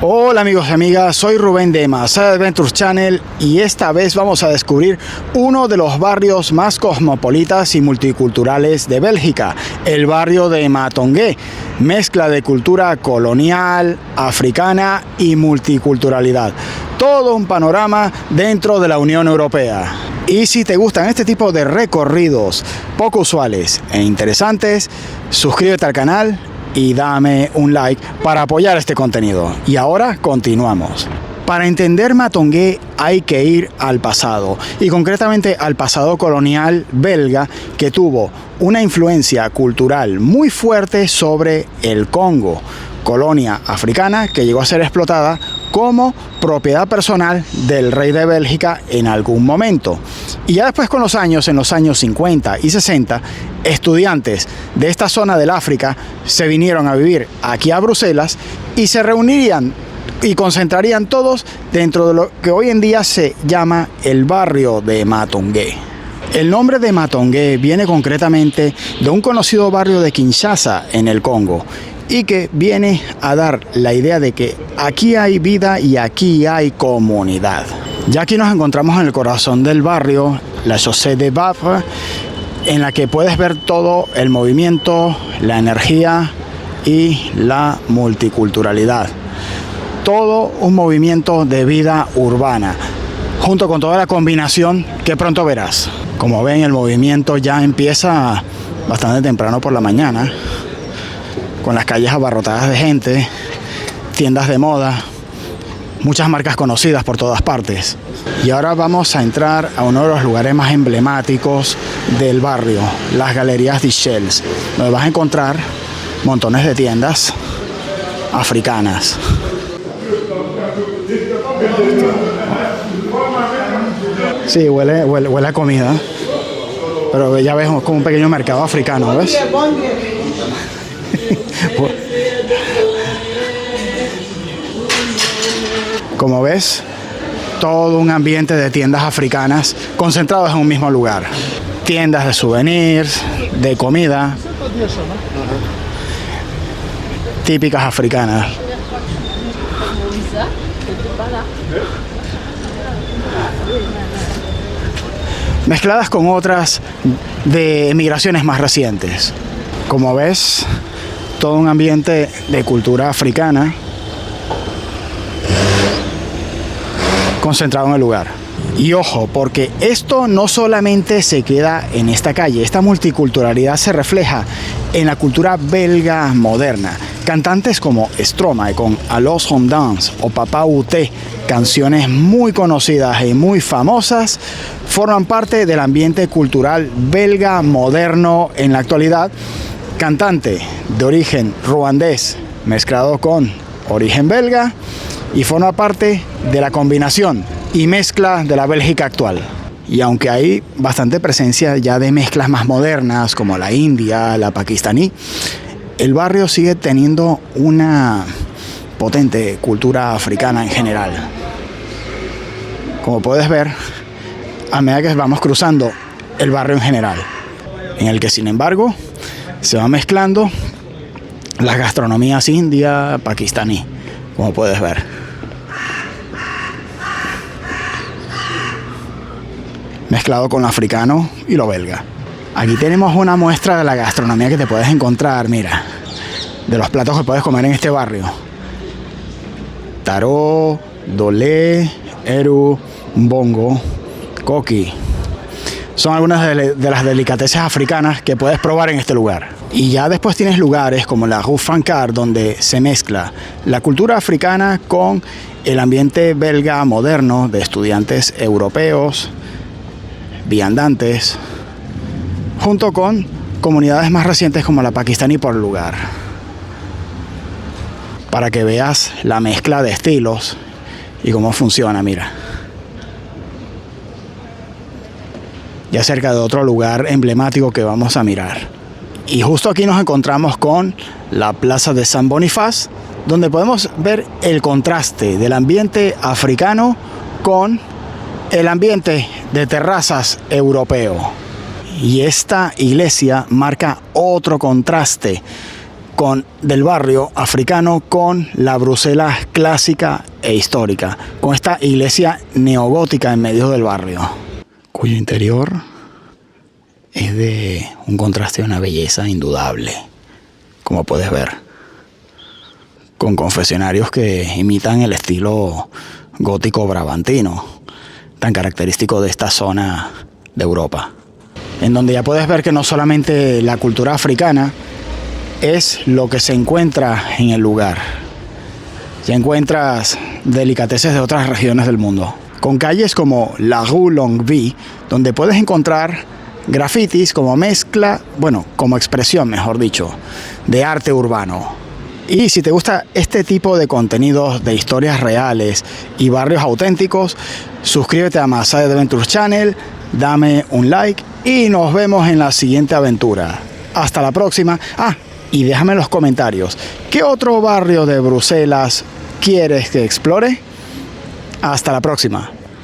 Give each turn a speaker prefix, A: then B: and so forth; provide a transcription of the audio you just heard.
A: Hola amigos y amigas, soy Rubén de Masada Adventures Channel y esta vez vamos a descubrir uno de los barrios más cosmopolitas y multiculturales de Bélgica, el barrio de Matongué, mezcla de cultura colonial, africana y multiculturalidad. Todo un panorama dentro de la Unión Europea. Y si te gustan este tipo de recorridos poco usuales e interesantes, suscríbete al canal y dame un like para apoyar este contenido. Y ahora continuamos. Para entender Matongué hay que ir al pasado, y concretamente al pasado colonial belga, que tuvo una influencia cultural muy fuerte sobre el Congo, colonia africana que llegó a ser explotada como propiedad personal del rey de Bélgica en algún momento. Y ya después, con los años, en los años 50 y 60, estudiantes de esta zona del África se vinieron a vivir aquí a Bruselas y se reunirían y concentrarían todos dentro de lo que hoy en día se llama el barrio de Matongué. El nombre de Matongué viene concretamente de un conocido barrio de Kinshasa, en el Congo, y que viene a dar la idea de que aquí hay vida y aquí hay comunidad. Ya aquí nos encontramos en el corazón del barrio, la Chaussée de Wavre, en la que puedes ver todo el movimiento, la energía y la multiculturalidad. Todo un movimiento de vida urbana, junto con toda la combinación que pronto verás. Como ven, el movimiento ya empieza bastante temprano por la mañana, con las calles abarrotadas de gente, tiendas de moda, muchas marcas conocidas por todas partes. Y ahora vamos a entrar a uno de los lugares más emblemáticos del barrio, las Galerías d'Ixelles, donde vas a encontrar montones de tiendas africanas. Sí, huele a comida, pero ya ves como un pequeño mercado africano, ¿ves? Como ves, todo un ambiente de tiendas africanas concentrados en un mismo lugar. Tiendas de souvenirs, de comida, típicas africanas. Mezcladas con otras de migraciones más recientes. Como ves, todo un ambiente de cultura africana concentrado en el lugar. Y ojo, porque esto no solamente se queda en esta calle, esta multiculturalidad se refleja en la cultura belga moderna. Cantantes como Stromae con Alors on danse o Papa Outé, canciones muy conocidas y muy famosas, forman parte del ambiente cultural belga moderno en la actualidad. Cantante de origen ruandés mezclado con origen belga, y forma parte de la combinación y mezcla de la Bélgica actual. Y aunque hay bastante presencia ya de mezclas más modernas como la india, la pakistaní, el barrio sigue teniendo una potente cultura africana en general. Como puedes ver, a medida que vamos cruzando el barrio en general, en el que sin embargo se va mezclando las gastronomías india, pakistaní, como puedes ver. Mezclado con lo africano y lo belga. Aquí tenemos una muestra de la gastronomía que te puedes encontrar, mira, de los platos que puedes comer en este barrio. Taro, dolé, eru, bongo, coqui. Son algunas de las delicateces africanas que puedes probar en este lugar. Y ya después tienes lugares como la Rue Francard, donde se mezcla la cultura africana con el ambiente belga moderno de estudiantes europeos, viandantes, junto con comunidades más recientes como la pakistaní por el lugar. Para que veas la mezcla de estilos y cómo funciona, mira. Ya cerca de otro lugar emblemático que vamos a mirar. Y justo aquí nos encontramos con la Plaza de San Boniface, donde podemos ver el contraste del ambiente africano con el ambiente de terrazas europeo. Y esta iglesia marca otro contraste del barrio africano con la Bruselas clásica e histórica, con esta iglesia neogótica en medio del barrio, cuyo interior es de un contraste de una belleza indudable, como puedes ver, con confesionarios que imitan el estilo gótico brabantino, tan característico de esta zona de Europa, en donde ya puedes ver que no solamente la cultura africana es lo que se encuentra en el lugar, ya encuentras delicateces de otras regiones del mundo, con calles como la Rue Longueville, donde puedes encontrar grafitis como como expresión, mejor dicho, de arte urbano. Y si te gusta este tipo de contenidos de historias reales y barrios auténticos, suscríbete a Masai Adventures Channel, dame un like y nos vemos en la siguiente aventura. Hasta la próxima. Y déjame en los comentarios, ¿qué otro barrio de Bruselas quieres que explore? Hasta la próxima.